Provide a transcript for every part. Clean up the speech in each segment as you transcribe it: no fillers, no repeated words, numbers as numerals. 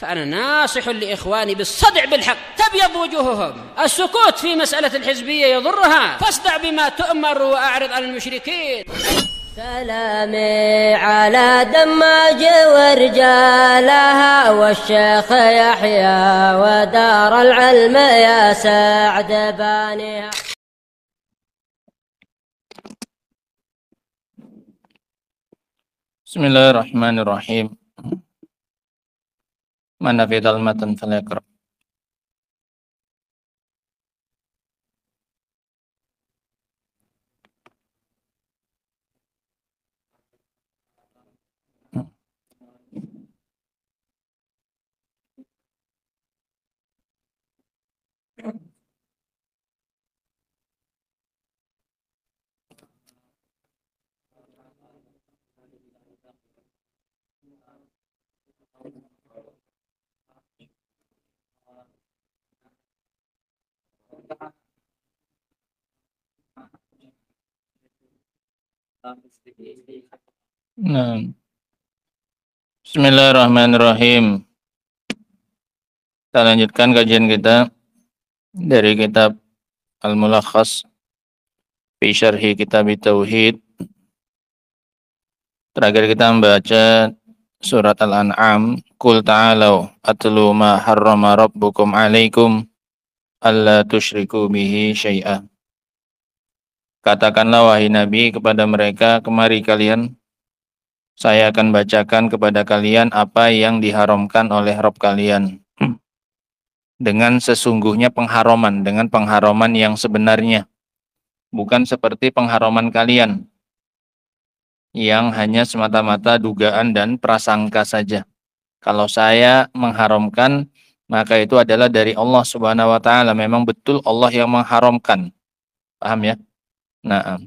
فأنا ناصح لإخواني بالصدع بالحق تبيض وجوههم. السكوت في مسألة الحزبية يضرها، فاصدع بما تؤمر وأعرض عن المشركين. سلامي على دماج ورجالها والشيخ يحيى ودار العلم يا سعد بانيها. Bismillahirrahmanirrahim. Mana fi dalmatan falyaqra. Nah. Bismillahirrahmanirrahim. Kita lanjutkan kajian kita dari kitab Al-Mulakhas fi Syarhi Kitab Tauhid. Terakhir kita membaca surat Al-An'am, Qul ta'alau atlu ma harrama rabbukum alaikum alla tusyriku bihi syai'a. Katakanlah wahai Nabi kepada mereka, kemari kalian, saya akan bacakan kepada kalian apa yang diharamkan oleh Rabb kalian. Dengan sesungguhnya pengharaman, dengan pengharaman yang sebenarnya. Bukan seperti pengharaman kalian, yang hanya semata-mata dugaan dan prasangka saja. Kalau saya mengharamkan, maka itu adalah dari Allah Subhanahu wa Ta'ala. Memang betul Allah yang mengharamkan. Paham ya? Nah,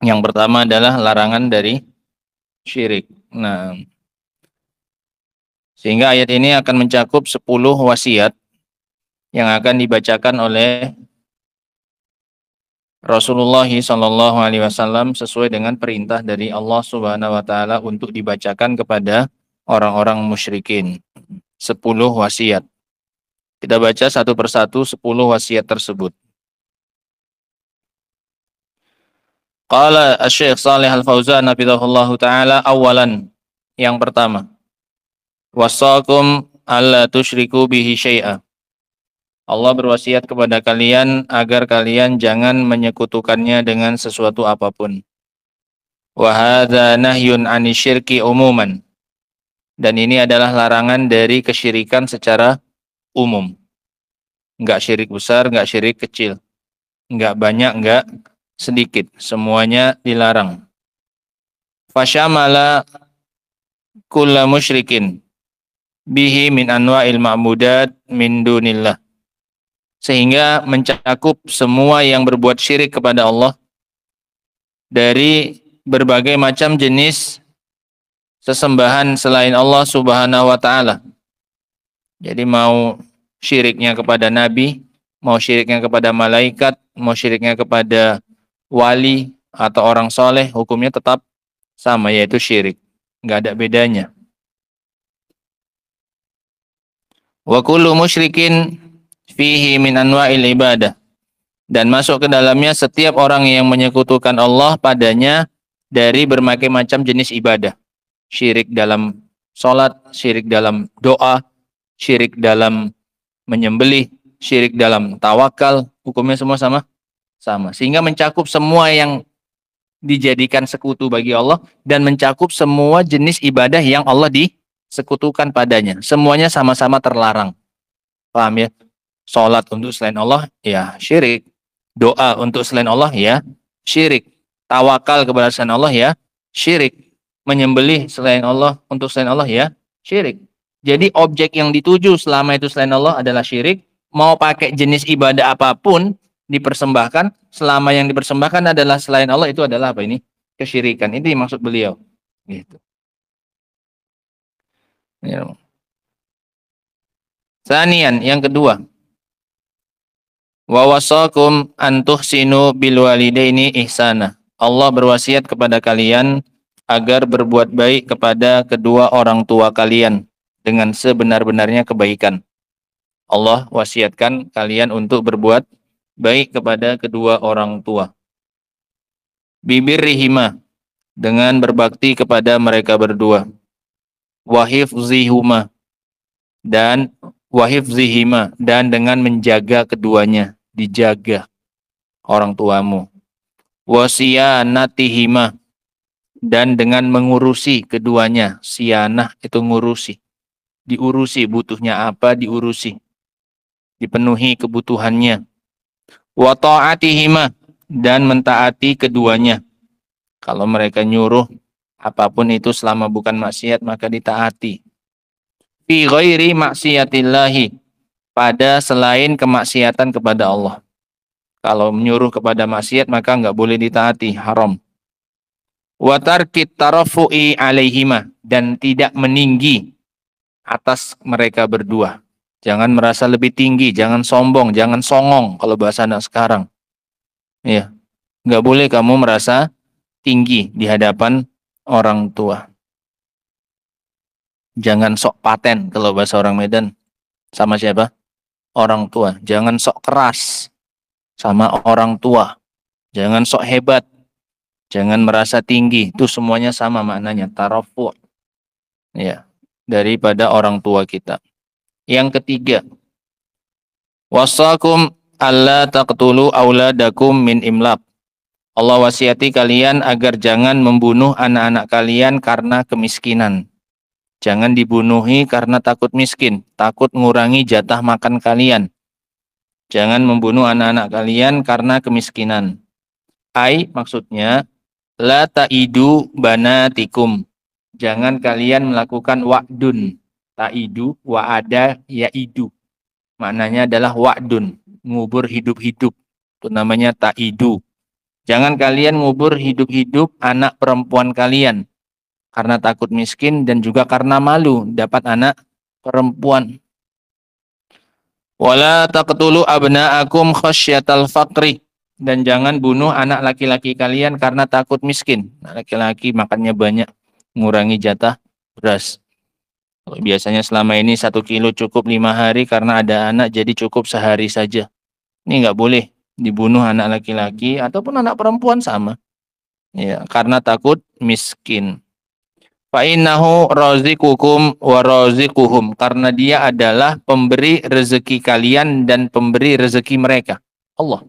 yang pertama adalah larangan dari syirik. Nah, sehingga ayat ini akan mencakup 10 wasiat yang akan dibacakan oleh Rasulullah SAW sesuai dengan perintah dari Allah Subhanahu wa Ta'ala untuk dibacakan kepada orang-orang musyrikin. 10 wasiat. Kita baca satu persatu 10 wasiat tersebut. Qala Asy-Syaikh Shalih Al-Fauzan hafizahullahu taala, awalan, yang pertama, wasaqum alla tusyriku bihi syai'a. Allah berwasiat kepada kalian agar kalian jangan menyekutukannya dengan sesuatu apapun. Wa hadza nahyun 'ani syirki umuman. Dan ini adalah larangan dari kesyirikan secara umum. Enggak syirik besar, enggak syirik kecil. Enggak banyak, enggak sedikit, semuanya dilarang. Fasyamala kulla musyrikin bihi min anwa'il ma'budat min dunillah. Sehingga mencakup semua yang berbuat syirik kepada Allah dari berbagai macam jenis sesembahan selain Allah Subhanahu wa Ta'ala. Jadi mau syiriknya kepada nabi, mau syiriknya kepada malaikat, mau syiriknya kepada wali atau orang soleh, hukumnya tetap sama, yaitu syirik. Nggak ada bedanya. Wa kullu musyrikin fihi min anwa'il ibadah. Dan masuk ke dalamnya setiap orang yang menyekutukan Allah padanya dari berbagai macam jenis ibadah. Syirik dalam sholat, syirik dalam doa, syirik dalam menyembelih, syirik dalam tawakal, hukumnya semua sama. Sehingga mencakup semua yang dijadikan sekutu bagi Allah dan mencakup semua jenis ibadah yang Allah disekutukan padanya. Semuanya sama-sama terlarang. Paham ya? Sholat untuk selain Allah, ya syirik. Doa untuk selain Allah, ya syirik. Tawakal kepada selain Allah, ya syirik. Menyembelih selain Allah untuk selain Allah, ya syirik. Jadi objek yang dituju selama itu selain Allah adalah syirik. Mau pakai jenis ibadah apapun dipersembahkan, selama yang dipersembahkan adalah selain Allah, itu adalah apa ini? Kesyirikan. Ini maksud beliau. Gitu. Ya. Sanian, yang kedua. Wa wasakum an tuhsinu bil walidaini ihsana. Allah berwasiat kepada kalian agar berbuat baik kepada kedua orang tua kalian dengan sebenar-benarnya kebaikan. Allah wasiatkan kalian untuk berbuat baik kepada kedua orang tua. Bibirrihima, dengan berbakti kepada mereka berdua. Wahifzihuma, dan wahifzihima, dan dengan menjaga keduanya, dijaga orang tuamu. Wasiyanatihima, dan dengan mengurusi keduanya. Sianah itu ngurusi, diurusi, butuhnya apa diurusi, dipenuhi kebutuhannya. Wa ta'atihima, dan mentaati keduanya. Kalau mereka nyuruh apapun itu selama bukan maksiat maka ditaati. Fi ghairi maksiyatillahi, pada selain kemaksiatan kepada Allah. Kalau menyuruh kepada maksiat maka enggak boleh ditaati, haram. Wa tarkit tarafu'i alaihima, dan tidak meninggi atas mereka berdua. Jangan merasa lebih tinggi, jangan sombong, jangan songong kalau bahasa anak sekarang. Ya, enggak boleh kamu merasa tinggi di hadapan orang tua. Jangan sok paten kalau bahasa orang Medan. Sama siapa? Orang tua. Jangan sok keras sama orang tua. Jangan sok hebat. Jangan merasa tinggi. Itu semuanya sama maknanya. Tarafu'. Ya, daripada orang tua kita. Yang ketiga. Wasakum alla taqtulu auladakum min imlaq. Allah wasiati kalian agar jangan membunuh anak-anak kalian karena kemiskinan. Jangan dibunuhi karena takut miskin, takut ngurangi jatah makan kalian. Jangan membunuh anak-anak kalian karena kemiskinan. Maksudnya, la ta'idu banatikum. Jangan kalian melakukan wa'dun. Ta'idu, wa'ada, ya'idu. Maknanya adalah wa'dun, ngubur hidup-hidup. Itu namanya ta'idu. Jangan kalian ngubur hidup-hidup anak perempuan kalian. Karena takut miskin dan juga karena malu dapat anak perempuan. Wala taqtulu abna'akum khasyatal faqri, dan jangan bunuh anak laki-laki kalian karena takut miskin. Laki-laki makannya banyak, ngurangi jatah beras. Biasanya selama ini 1 kilo cukup 5 hari, karena ada anak jadi cukup sehari saja. Ini nggak boleh dibunuh anak laki-laki ataupun anak perempuan sama. Ya, karena takut miskin. Fa innahu razikukum wa razikuhum, karena dia adalah pemberi rezeki kalian dan pemberi rezeki mereka. Allah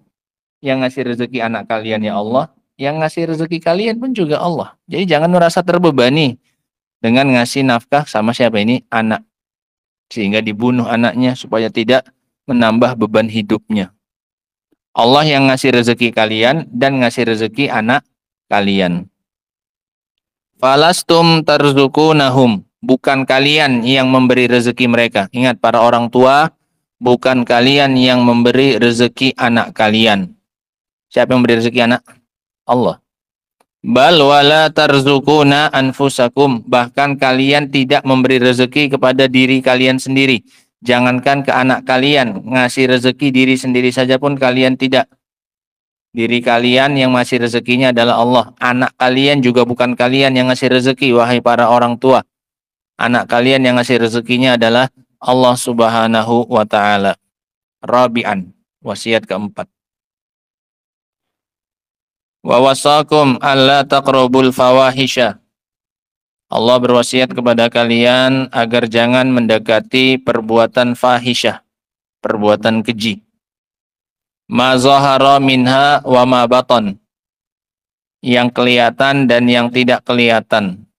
yang ngasih rezeki anak kalian, ya Allah. Yang ngasih rezeki kalian pun juga Allah. Jadi jangan merasa terbebani dengan ngasih nafkah sama siapa ini? Anak. Sehingga dibunuh anaknya supaya tidak menambah beban hidupnya. Allah yang ngasih rezeki kalian dan ngasih rezeki anak kalian. Falastum tarzukunahum, bukan kalian yang memberi rezeki mereka. Ingat, para orang tua, bukan kalian yang memberi rezeki anak kalian. Siapa yang memberi rezeki anak? Allah. Bal wala tarzukuna anfusakum, bahkan kalian tidak memberi rezeki kepada diri kalian sendiri. Jangankan ke anak kalian, ngasih rezeki diri sendiri saja pun kalian tidak. Diri kalian yang masih rezekinya adalah Allah. Anak kalian juga bukan kalian yang ngasih rezeki, wahai para orang tua. Anak kalian yang ngasih rezekinya adalah Allah Subhanahu wa ta'ala. Rabi'an, wasiat keempat. Wa wasakum alla taqrabul fawahisha. Allah berwasiat kepada kalian agar jangan mendekati perbuatan fahisyah, perbuatan keji. Ma zahara minha wa ma batan, yang kelihatan dan yang tidak kelihatan.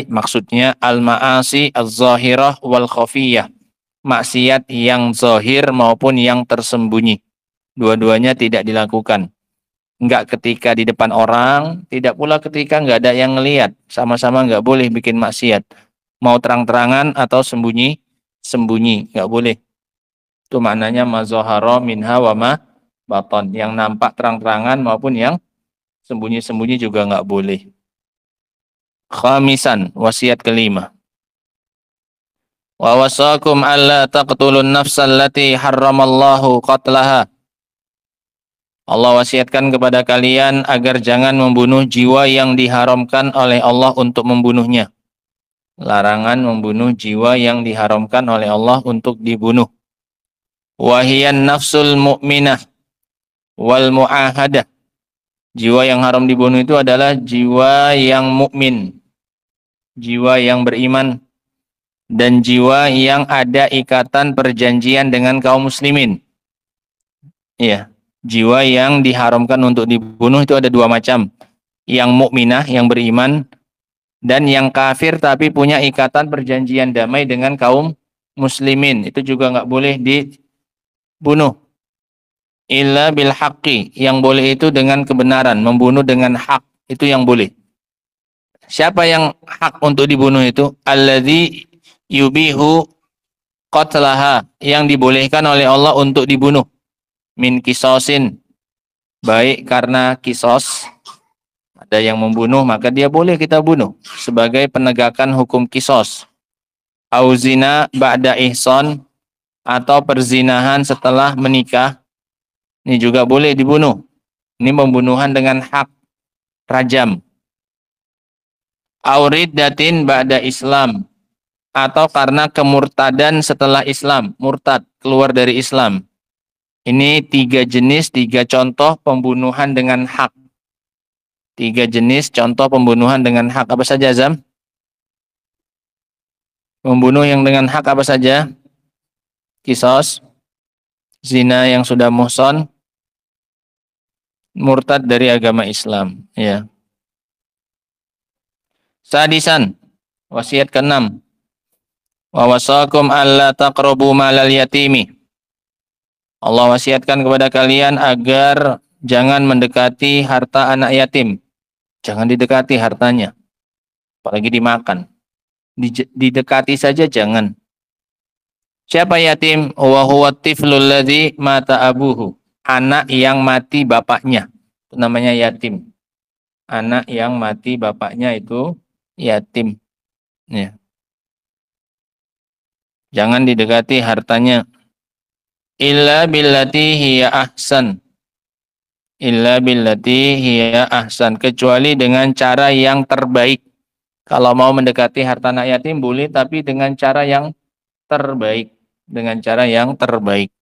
Maksudnya al-ma'asi az-zahirah wal khafiyah, maksiat yang zahir maupun yang tersembunyi. Dua-duanya tidak dilakukan. Enggak ketika di depan orang, tidak pula ketika enggak ada yang ngelihat. Sama-sama enggak boleh bikin maksiat. Mau terang-terangan atau sembunyi, enggak boleh. Itu maknanya ma zahara minha wa ma batan, yang nampak terang-terangan maupun yang sembunyi-sembunyi juga nggak boleh. Khamisan, wasiat kelima. Wa wasakum alla taqtulun nafsal lati harramallahu qatlaha. Allah wasiatkan kepada kalian agar jangan membunuh jiwa yang diharamkan oleh Allah untuk membunuhnya. Larangan membunuh jiwa yang diharamkan oleh Allah untuk dibunuh. Wahiyan nafsul mu'minah wal mu'ahadah. Jiwa yang haram dibunuh itu adalah jiwa yang mukmin, jiwa yang beriman, dan jiwa yang ada ikatan perjanjian dengan kaum muslimin. Iya, jiwa yang diharamkan untuk dibunuh itu ada dua macam. Yang mukminah, yang beriman, dan yang kafir tapi punya ikatan perjanjian damai dengan kaum muslimin. Itu juga nggak boleh dibunuh. Illa bil haqqi, yang boleh itu dengan kebenaran, membunuh dengan hak, itu yang boleh. Siapa yang hak untuk dibunuh itu? Alladzi yubihu qatlaha, yang dibolehkan oleh Allah untuk dibunuh. Min kisosin, baik karena kisos, ada yang membunuh maka dia boleh kita bunuh sebagai penegakan hukum kisos. Au zina ba'da ihsan, atau perzinahan setelah menikah, ini juga boleh dibunuh. Ini pembunuhan dengan hak, rajam. Auriddatin ba'da Islam, atau karena kemurtadan setelah Islam, murtad, keluar dari Islam. Ini 3 jenis, 3 contoh pembunuhan dengan hak. 3 jenis contoh pembunuhan dengan hak. Apa saja, Azam? Membunuh yang dengan hak apa saja? Kisos, zina yang sudah muhson, murtad dari agama Islam. Ya. Sadisan, wasiat ke-6. Wa wasakum alla taqrabu malal yatimi. Allah wasiatkan kepada kalian agar jangan mendekati harta anak yatim. Jangan didekati hartanya, apalagi dimakan. Didekati saja jangan. Siapa yatim? Wa huwa tiflul ladzi mata abuhu. Anak yang mati bapaknya. Itu namanya yatim. Anak yang mati bapaknya itu yatim. Ya. Jangan didekati hartanya. Illa billati hiya ahsan. Illa billati hiya ahsan. Kecuali dengan cara yang terbaik. Kalau mau mendekati harta anak yatim boleh, tapi dengan cara yang terbaik. Dengan cara yang terbaik.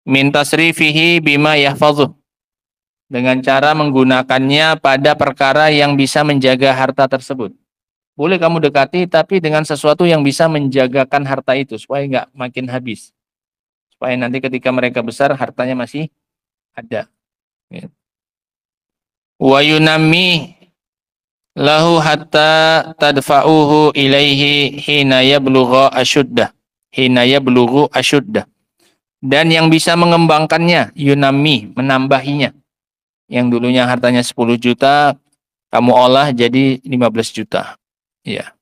Min tasrifihi bima yahfazuh. Dengan cara menggunakannya pada perkara yang bisa menjaga harta tersebut. Boleh kamu dekati, tapi dengan sesuatu yang bisa menjagakan harta itu, supaya nggak makin habis. Supaya nanti ketika mereka besar, hartanya masih ada. Wa yunammi lahu hatta tadfa'uhu ilaihi hina yablugha asyuddah. Hina yablughu asyuddah. Dan yang bisa mengembangkannya, yunami, menambahinya. Yang dulunya hartanya 10 juta, kamu olah jadi 15 juta. Ya.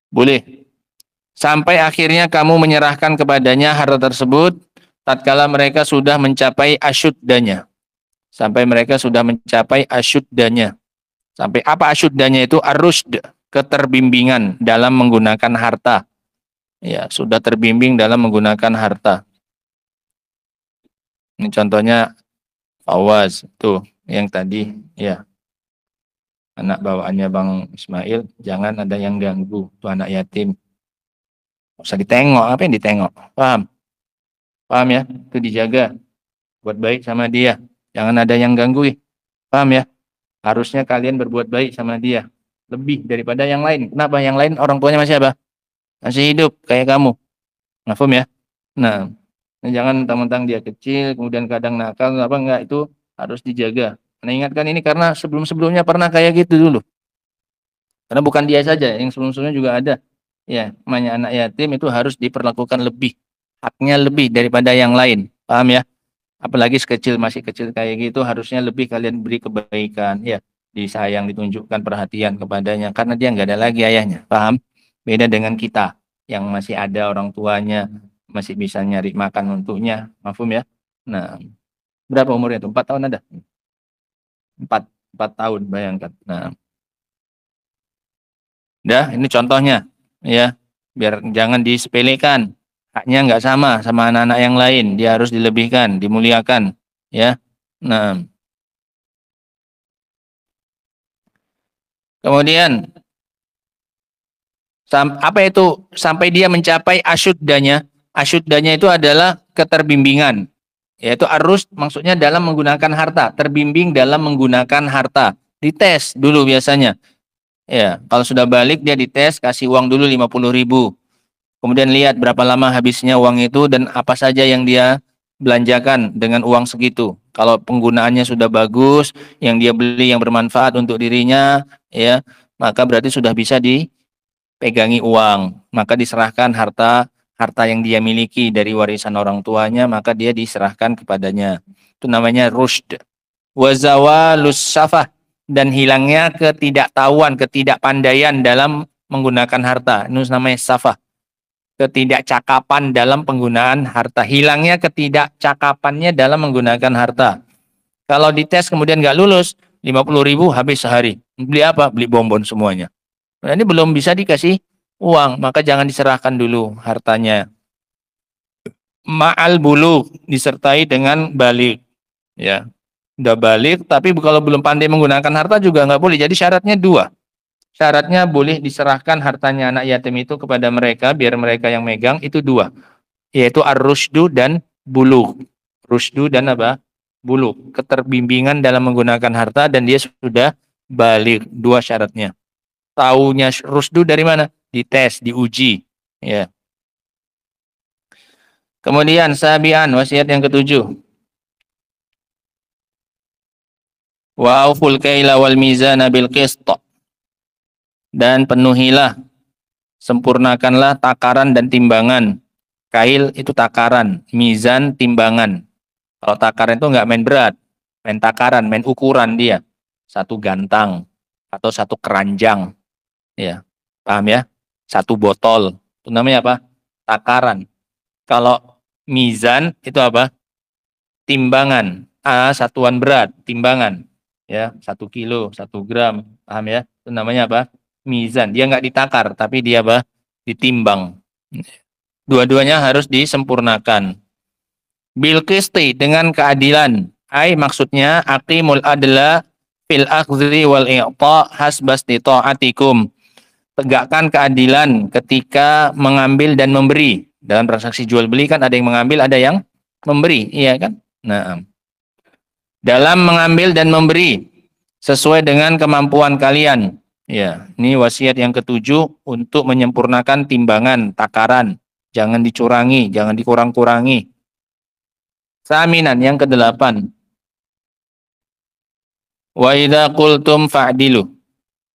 Boleh. Sampai akhirnya kamu menyerahkan kepadanya harta tersebut, tatkala mereka sudah mencapai asyuddanya. Sampai mereka sudah mencapai asyuddanya. Sampai apa asyuddanya itu? Ar-rusyd, keterbimbingan dalam menggunakan harta. Ya, sudah terbimbing dalam menggunakan harta. Ini contohnya Fawaz, tuh yang tadi, ya. Anak bawaannya Bang Ismail, jangan ada yang ganggu, tuh anak yatim. Nggak usah ditengok, apa yang ditengok? Paham? Paham ya? Itu dijaga. Buat baik sama dia. Jangan ada yang ganggu. Paham ya? Harusnya kalian berbuat baik sama dia. Lebih daripada yang lain. Kenapa? Yang lain orang tuanya masih apa? Masih hidup, kayak kamu. Paham ya? Nah, jangan mentang-mentang dia kecil, kemudian kadang nakal, apa enggak, itu harus dijaga. Nah, ingatkan ini karena sebelum-sebelumnya pernah kayak gitu dulu. Karena bukan dia saja, yang sebelum-sebelumnya juga ada. Ya, namanya anak yatim itu harus diperlakukan lebih. Haknya lebih daripada yang lain. Paham ya? Apalagi masih kecil kayak gitu, harusnya lebih kalian beri kebaikan. Ya, disayang, ditunjukkan perhatian kepadanya. Karena dia nggak ada lagi ayahnya. Paham? Beda dengan kita yang masih ada orang tuanya, masih bisa nyari makan untuknya. Mafhum ya? Nah, berapa umurnya itu? 4 tahun ada? 4 tahun, bayangkan. Nah, dah, ini contohnya. Ya, biar jangan disepelekan. Haknya nggak sama anak-anak yang lain. Dia harus dilebihkan, dimuliakan. Ya, nah. Kemudian, Apa itu sampai dia mencapai asyuddanya? Asyuddanya itu adalah keterbimbingan. Yaitu arus maksudnya dalam menggunakan harta, terbimbing dalam menggunakan harta. Dites dulu biasanya. Ya, kalau sudah balik dia dites, kasih uang dulu 50.000. Kemudian lihat berapa lama habisnya uang itu dan apa saja yang dia belanjakan dengan uang segitu. Kalau penggunaannya sudah bagus, yang dia beli yang bermanfaat untuk dirinya, ya, maka berarti sudah bisa dipegangi uang. Maka diserahkan harta yang dia miliki dari warisan orang tuanya, maka dia diserahkan kepadanya. Itu namanya rushd. Wa zawalus safah, dan hilangnya ketidaktahuan, ketidakpandaian dalam menggunakan harta. Itu namanya safah. Ketidakcakapan dalam penggunaan harta. Hilangnya ketidakcakapannya dalam menggunakan harta. Kalau dites kemudian nggak lulus, 50.000 habis sehari. Beli apa? Beli bonbon semuanya. Nah, ini belum bisa dikasih uang, maka jangan diserahkan dulu hartanya. Ma'al bulugh, disertai dengan balik. Ya, udah balik, tapi kalau belum pandai menggunakan harta juga nggak boleh. Jadi syaratnya dua. Syaratnya boleh diserahkan hartanya anak yatim itu kepada mereka, biar mereka yang megang, itu dua. Yaitu ar-rusydu dan bulugh. Rusydu dan apa? Bulugh. Keterbimbingan dalam menggunakan harta dan dia sudah balik. Dua syaratnya. Taunya rusdu dari mana? Dites, diuji. Ya. Kemudian sabian, wasiat yang ketujuh. Wa auful kaila wal mizana bil qist. Dan penuhilah, sempurnakanlah takaran dan timbangan. Kail itu takaran, mizan timbangan. Kalau takaran itu enggak main berat, main takaran, main ukuran dia. Satu gantang atau satu keranjang. Ya, paham ya? Satu botol, itu namanya apa? Takaran. Kalau mizan itu apa? Timbangan. Satuan berat, timbangan. Ya, 1 kilo, 1 gram, paham ya? Itu namanya apa? Mizan. Dia nggak ditakar, tapi dia apa? Ditimbang. Dua-duanya harus disempurnakan. Bil qisti, dengan keadilan. Maksudnya aqimul adla fil akhdhi wal i'ta hasbasti ta'atikum. Tegakkan keadilan ketika mengambil dan memberi. Dalam transaksi jual beli kan ada yang mengambil, ada yang memberi, iya kan? Nah, dalam mengambil dan memberi sesuai dengan kemampuan kalian. Ya, ini wasiat yang ketujuh untuk menyempurnakan timbangan, takaran. Jangan dicurangi, jangan dikurang-kurangi. Saminan yang kedelapan. Wa idza qultum fa'dilu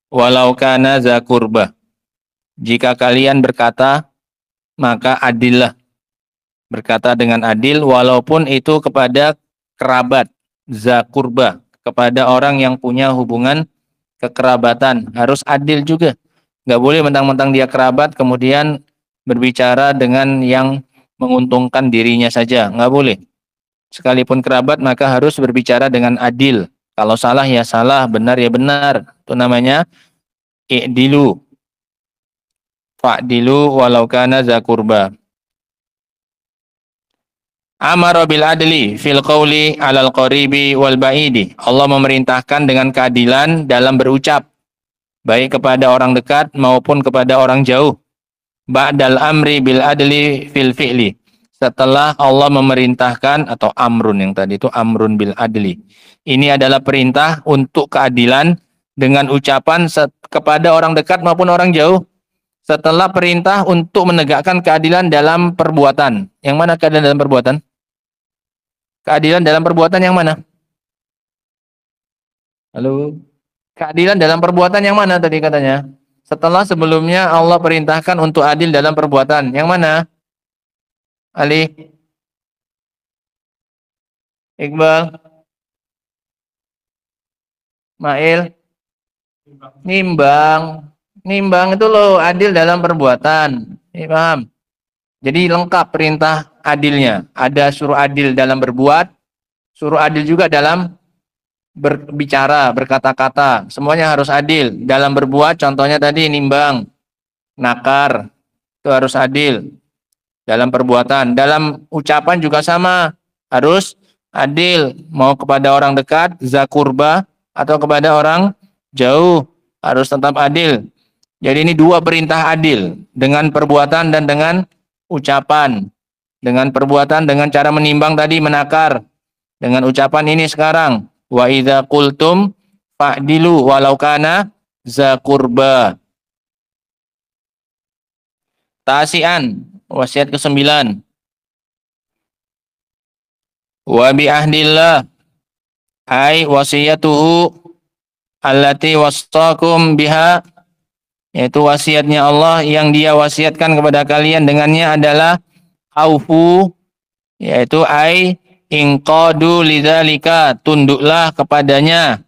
walau kana za qurbah. Jika kalian berkata, maka adillah. Berkata dengan adil walaupun itu kepada kerabat, za qurbah, kepada orang yang punya hubungan kekerabatan, harus adil juga. Nggak boleh mentang-mentang dia kerabat kemudian berbicara dengan yang menguntungkan dirinya saja, nggak boleh. Sekalipun kerabat maka harus berbicara dengan adil. Kalau salah ya salah, benar ya benar. Itu namanya i'dilu. Fa'dilu walau kana za qurba. Amara bil adli fil qawli alal qaribi wal ba'idi. Allah memerintahkan dengan keadilan dalam berucap, baik kepada orang dekat maupun kepada orang jauh. Ba'dal amri bil adli fil fi'li. Setelah Allah memerintahkan, atau amrun yang tadi itu amrun bil adli. Ini adalah perintah untuk keadilan dengan ucapan kepada orang dekat maupun orang jauh. Setelah perintah untuk menegakkan keadilan dalam perbuatan. Yang mana keadilan dalam perbuatan? Keadilan dalam perbuatan yang mana? Halo? Keadilan dalam perbuatan yang mana tadi katanya? Setelah sebelumnya Allah perintahkan untuk adil dalam perbuatan. Yang mana? Ali? Iqbal? Mail? Nimbang. Nimbang itu loh adil dalam perbuatan. Ini paham? Jadi lengkap perintah adilnya. Ada suruh adil dalam berbuat, suruh adil juga dalam berbicara, berkata-kata. Semuanya harus adil. Dalam berbuat, contohnya tadi nimbang, nakar, itu harus adil. Dalam perbuatan. Dalam ucapan juga sama. Harus adil. Mau kepada orang dekat, zakurba, atau kepada orang jauh. Harus tetap adil. Jadi ini dua perintah adil, dengan perbuatan dan dengan ucapan. Dengan perbuatan, dengan cara menimbang tadi, menakar. Dengan ucapan ini sekarang, wa idza qultum fa'dilu walau kana za qurba. Tasian, wasiat ke-9. Wa bi ahdillah, ai wasiyatuhu allati wasakum biha, yaitu wasiatnya Allah yang dia wasiatkan kepada kalian dengannya adalah aufu, yaitu ai inqadu lidzalika, tunduklah kepadanya.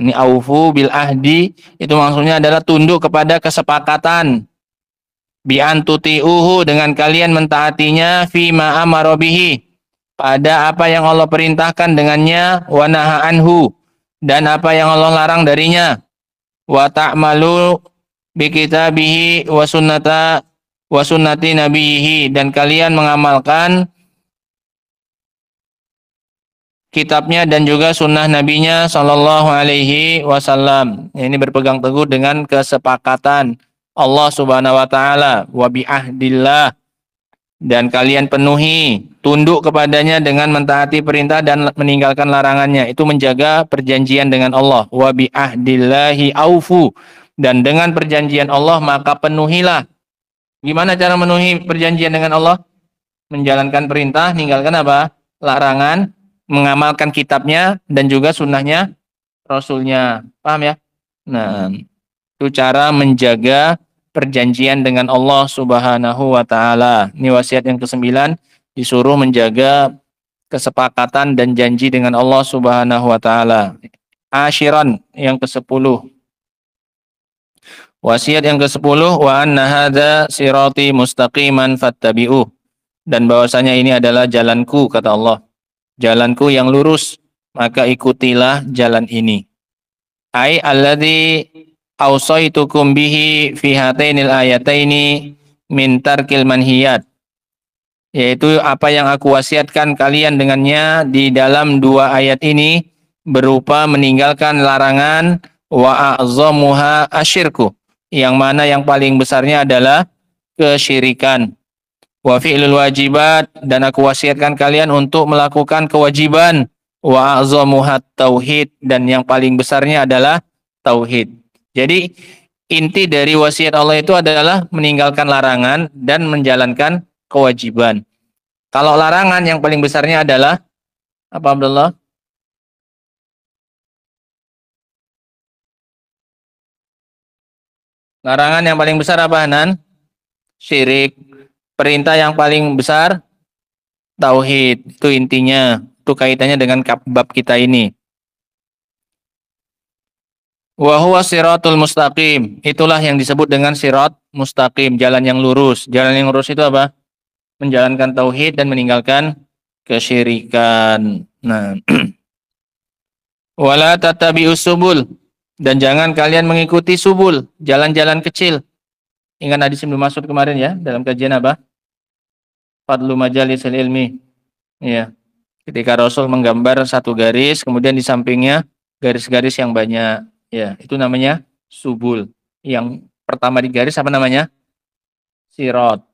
Ini aufu bil ahdi, itu maksudnya adalah tunduk kepada kesepakatan. Bi antuti'uhu, dengan kalian mentaatinya, fi ma amara bihi, pada apa yang Allah perintahkan dengannya, wa naha anhu, dan apa yang Allah larang darinya, wa ta'malu bi kitabihi wa sunnati nabiyihi, dan kalian mengamalkan kitabnya dan juga sunnah nabinya sallallahu alaihi wasallam. Ini berpegang teguh dengan kesepakatan Allah subhanahu wa ta'ala. Wa bi ahdillah, dan kalian penuhi, tunduk kepadanya dengan mentaati perintah dan meninggalkan larangannya. Itu menjaga perjanjian dengan Allah. Wa bi ahdillahi aufu, dan dengan perjanjian Allah maka penuhilah. Gimana cara memenuhi perjanjian dengan Allah? Menjalankan perintah, meninggalkan apa? Larangan, mengamalkan kitabnya dan juga sunnahnya Rasulnya. Paham ya? Nah, itu cara menjaga perjanjian dengan Allah subhanahu wa ta'ala. Ini wasiat yang ke-9, disuruh menjaga kesepakatan dan janji dengan Allah subhanahu wa ta'ala. Ashiran, yang ke-10. Wasiat yang ke-10, wa anna hadza sirati mustaqiman fattabi'uh, dan bahwasanya ini adalah jalanku, kata Allah. Jalanku yang lurus, maka ikutilah jalan ini. Ai alladzi awsaitukum bihi fi hatainil ayataini min tarkil manhiyat, yaitu apa yang aku wasiatkan kalian dengannya di dalam dua ayat ini, berupa meninggalkan larangan, wa a'zamuha asyirku, yang mana yang paling besarnya adalah kesyirikan. Wa fi'lul wajibat, dan aku wasiatkan kalian untuk melakukan kewajiban. Wa a'zamuhat tauhid, dan yang paling besarnya adalah tauhid. Jadi inti dari wasiat Allah itu adalah meninggalkan larangan dan menjalankan kewajiban. Kalau larangan yang paling besarnya adalah apa, Abdullah? Larangan yang paling besar apa, Hanan? Syirik. Perintah yang paling besar tauhid. Itu intinya. Itu kaitannya dengan bab kita ini. Wa huwa siratul mustaqim. Itulah yang disebut dengan sirat mustaqim, jalan yang lurus. Jalan yang lurus itu apa? Menjalankan tauhid dan meninggalkan kesyirikan. Nah, wala tattabi'us subul, dan jangan kalian mengikuti subul, jalan-jalan kecil. Ingat hadis yang dimaksud kemarin ya, dalam kajian apa? Fadlu majalisil ilmi. Ya. Ketika Rasul menggambar satu garis, kemudian di sampingnya garis-garis yang banyak. Ya, itu namanya subul. Yang pertama di garis apa namanya? Sirat.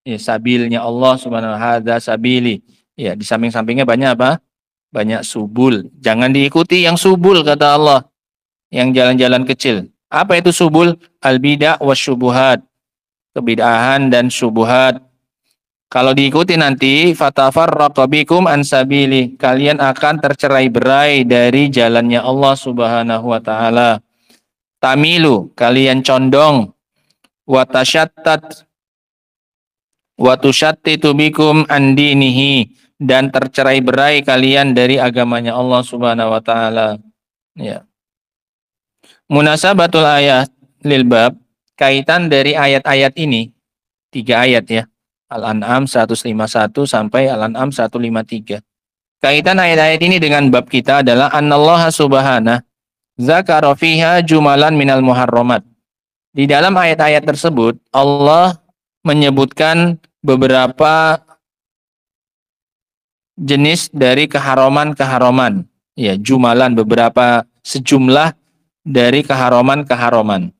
Ya, sabilnya Allah subhanahu wa ta'ala, sabili. Ya, di samping-sampingnya banyak apa? Banyak subul. Jangan diikuti yang subul, kata Allah. Yang jalan-jalan kecil. Apa itu subul? Al-bid'ah wasyubuhat. Kebid'ahan dan syubuhat. Kalau diikuti nanti, fatafarraqu bikum an sabili, kalian akan tercerai-berai dari jalannya Allah subhanahu wa ta'ala. Tamilu, kalian condong. Wa tasyattat wa tusyattitu bikum an dinihi, dan tercerai-berai kalian dari agamanya Allah subhanahu wa ta'ala. Ya. Munasabatul ayat lil bab, kaitan dari ayat-ayat ini, 3 ayat ya. Al-An'am 151 sampai Al-An'am 153. Kaitan ayat-ayat ini dengan bab kita adalah annallaha subhanahu zakara fiha jumalan minal muharramat. Di dalam ayat-ayat tersebut Allah menyebutkan beberapa jenis dari keharaman-keharaman. Ya, jumalan, beberapa sejumlah dari keharaman-keharaman.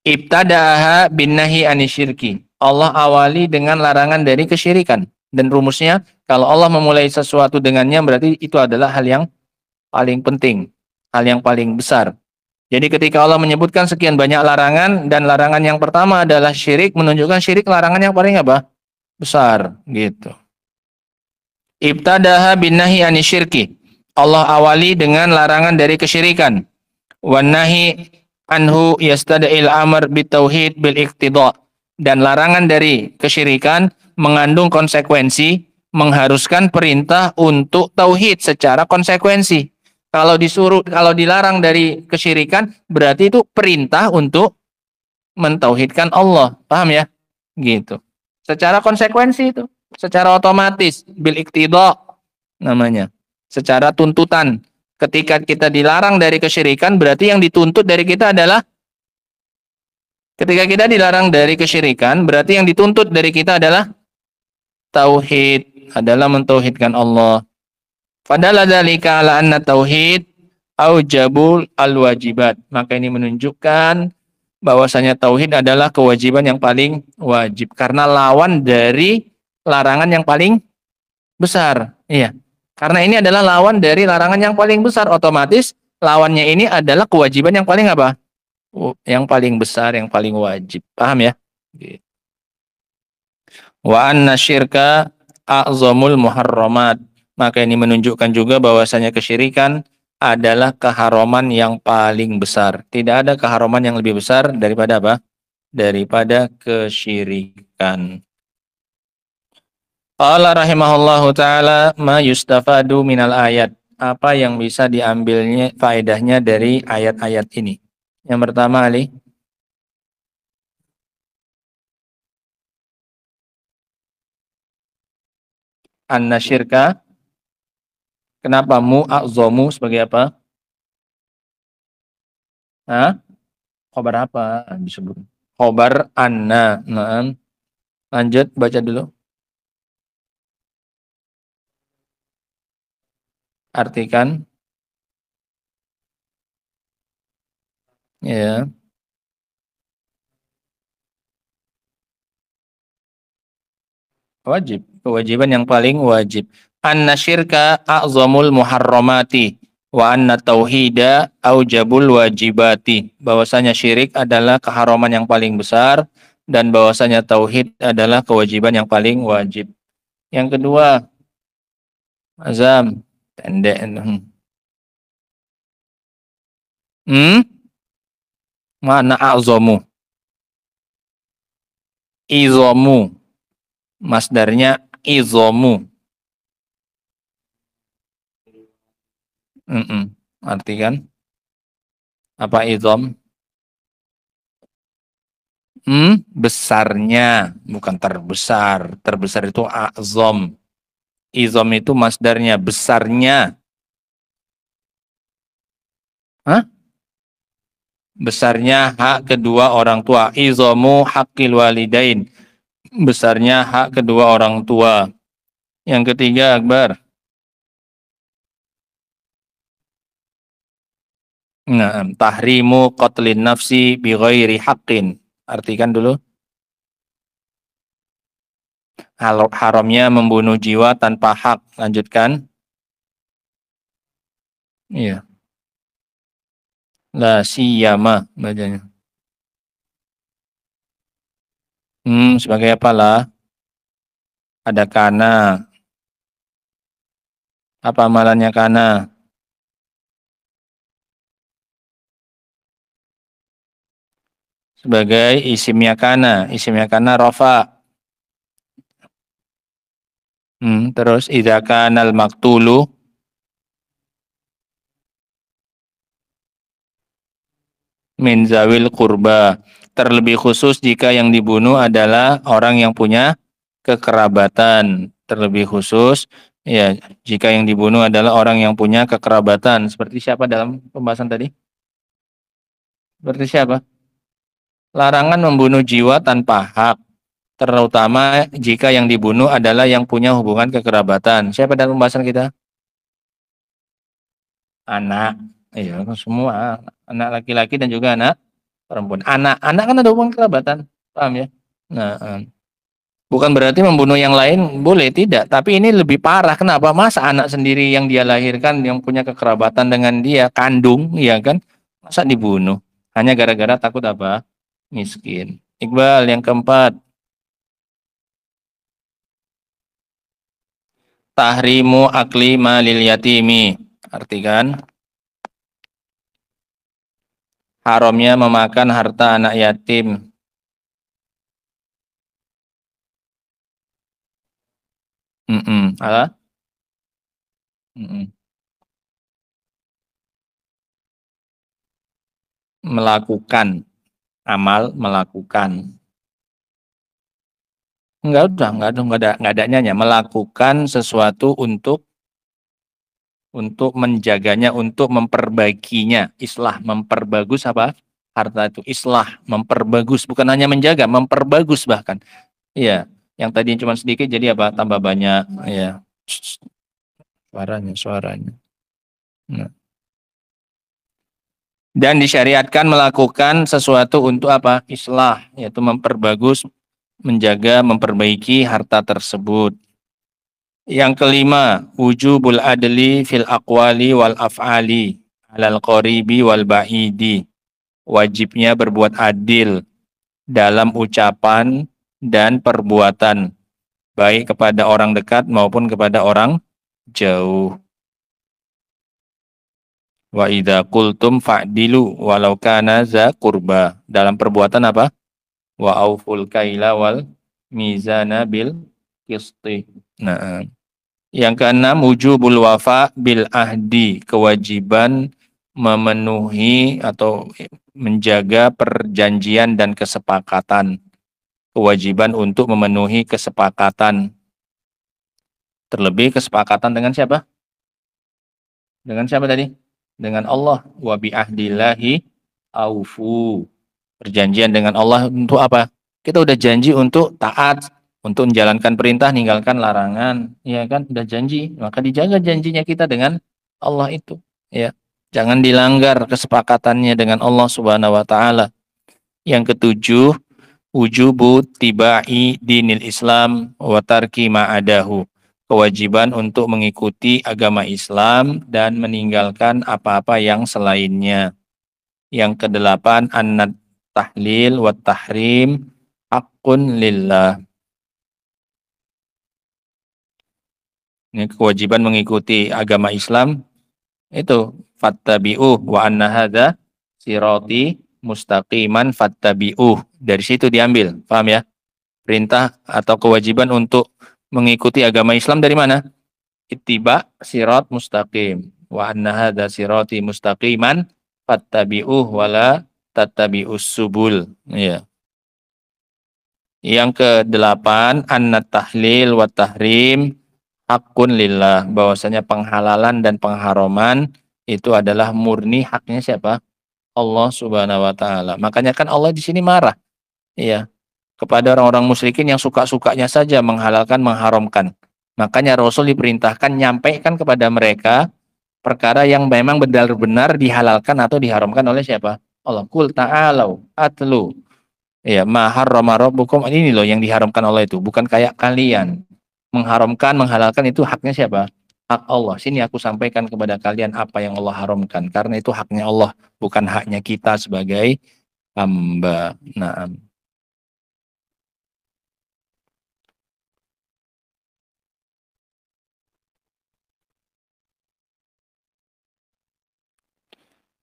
Ibtada'aha bin nahi anisyirki. Allah awali dengan larangan dari kesyirikan. Dan rumusnya, kalau Allah memulai sesuatu dengannya, berarti itu adalah hal yang paling penting. Hal yang paling besar. Jadi ketika Allah menyebutkan sekian banyak larangan, dan larangan yang pertama adalah syirik, menunjukkan syirik larangan yang paling apa? Besar. Gitu. Ibtadaha bin nahi anisyirki. Allah awali dengan larangan dari kesyirikan. Wan nahi anhu yastada'il amr bitauhid bil iqtida. Dan larangan dari kesyirikan mengandung konsekuensi, mengharuskan perintah untuk tauhid secara konsekuensi. Kalau dilarang dari kesyirikan, berarti itu perintah untuk mentauhidkan Allah. Paham ya? Gitu. Secara konsekuensi itu, secara otomatis bil iqtida namanya. Secara tuntutan. Ketika kita dilarang dari kesyirikan, berarti yang dituntut dari kita adalah ketika kita dilarang dari kesyirikan, berarti yang dituntut dari kita adalah tauhid, adalah mentauhidkan Allah. Fadalla dzalika ala anna tauhid aujabul alwajibat. Maka ini menunjukkan bahwasanya tauhid adalah kewajiban yang paling wajib karena lawan dari larangan yang paling besar. Iya. Karena ini adalah lawan dari larangan yang paling besar, otomatis lawannya ini adalah kewajiban yang paling apa? Yang paling besar, yang paling wajib. Paham ya? Wa anna syirka a'zamul muharramat. Maka ini menunjukkan juga bahwasanya kesyirikan adalah keharaman yang paling besar. Tidak ada keharaman yang lebih besar daripada apa? Daripada kesyirikan. Qala rahimahullahu ta'ala ma yustafadu minal ayat. Apa yang bisa diambilnya faedahnya dari ayat-ayat ini? Yang pertama, Ali. Anna syirka. Kenapa mu'a'zomu sebagai apa? Hah? Khobar apa disebut? Khobar anna. Nah, lanjut baca dulu. Artikan. Ya. Wajib. Kewajiban yang paling wajib. Anna syirka a'zamul muharramati wa anna tauhida aujabul wajibati. Bahwasanya syirik adalah keharaman yang paling besar dan bahwasanya tauhid adalah kewajiban yang paling wajib. Yang kedua, azam pendek. Mana a'zamu? Izomu. Masdarnya izomu. Arti kan? Apa izom? Besarnya, bukan terbesar. Terbesar itu a'zom. Izom itu masdarnya, besarnya. Hah? Besarnya hak kedua orang tua. Izomu haqqil walidain. Besarnya hak kedua orang tua. Yang ketiga, Akbar. Nah, tahrimu qatlin nafsi bi ghairi haqqin. Artikan dulu. Haramnya membunuh jiwa tanpa hak. Lanjutkan. Iya. La siyama bacanya. Sebagai apa lah? Ada kana. Apa amalannya kana? Sebagai isimnya kana rafa. Terus idza kanal maktulu min zawil qurba. Terlebih khusus jika yang dibunuh adalah orang yang punya kekerabatan. Terlebih khusus ya jika yang dibunuh adalah orang yang punya kekerabatan. Seperti siapa dalam pembahasan tadi? Seperti siapa? Larangan membunuh jiwa tanpa hak, terutama jika yang dibunuh adalah yang punya hubungan kekerabatan. Siapa dalam pembahasan kita? Anak. Iya, semua anak laki-laki dan juga anak perempuan. Anak kan ada hubungan kerabatan, paham ya? Nah, bukan berarti membunuh yang lain boleh, tidak. Tapi ini lebih parah. Kenapa? Masa anak sendiri yang dia lahirkan, yang punya kekerabatan dengan dia, kandung, ya kan? Masa dibunuh? Hanya gara-gara takut apa? Miskin. Iqbal yang keempat. Tahrimu akli malil yatimi. Artikan, haramnya memakan harta anak yatim. Apa? Melakukan amal, melakukan. Enggak ada nyanya. Melakukan sesuatu untuk menjaganya, untuk memperbaikinya. Islah, memperbagus apa? Harta itu. Islah, memperbagus. Bukan hanya menjaga, memperbagus bahkan. Iya, yang tadi cuma sedikit jadi apa? Tambah banyak. Iya. Suaranya. Nah. Dan disyariatkan melakukan sesuatu untuk apa? Islah, yaitu memperbagus, menjaga, memperbaiki harta tersebut. Yang kelima, wujubul adli fil aqwali wal af'ali alal qaribi wal ba'idi. Wajibnya berbuat adil dalam ucapan dan perbuatan, baik kepada orang dekat maupun kepada orang jauh. Wa idza qultum fa'dilu walau kana za qurba. Dalam perbuatan apa? Wa auful kaila wal mizana bil qisti. Nah, yang keenam, wujubul wafa bil ahdi, kewajiban memenuhi atau menjaga perjanjian dan kesepakatan. Kewajiban untuk memenuhi kesepakatan. Terlebih kesepakatan dengan siapa? Dengan siapa tadi? Dengan Allah. Wa bi ahdillahi aufu. Perjanjian dengan Allah untuk apa? Kita udah janji untuk taat, untuk menjalankan perintah, meninggalkan larangan, ya kan? Udah janji, maka dijaga janjinya kita dengan Allah itu, ya. Jangan dilanggar kesepakatannya dengan Allah Subhanahu wa taala. Yang ketujuh, wujubu tibai dinil Islam wa tarki ma'adahu. Kewajiban untuk mengikuti agama Islam dan meninggalkan apa-apa yang selainnya. Yang kedelapan, annat tahlil wa tahrim haqqun lillah. Ini kewajiban mengikuti agama Islam itu fattabi'uh wa anna hadza sirati mustaqiman fattabi'uh. Dari situ diambil, paham ya? Perintah atau kewajiban untuk mengikuti agama Islam dari mana? Ittiba sirat mustaqim. Wa anna hadza sirati mustaqiman fattabi'uh wa la tattabi'us subul. Ya. Yang kedelapan, annat tahlil wa tahrim hakun lillah, bahwasanya penghalalan dan pengharaman itu adalah murni haknya siapa? Allah Subhanahu wa taala. Makanya kan Allah di sini marah. Iya. Kepada orang-orang musyrikin yang suka-sukanya saja menghalalkan, mengharamkan. Makanya Rasul diperintahkan nyampaikan kepada mereka perkara yang memang benar-benar dihalalkan atau diharamkan oleh siapa? Allah. Qul ta'alau atlu. Ya, ma harrama rabbukum, ini loh yang diharamkan Allah itu, bukan kayak kalian. Mengharamkan, menghalalkan itu haknya siapa? Hak Allah. Sini aku sampaikan kepada kalian apa yang Allah haramkan. Karena itu haknya Allah, bukan haknya kita sebagai hamba. Nah.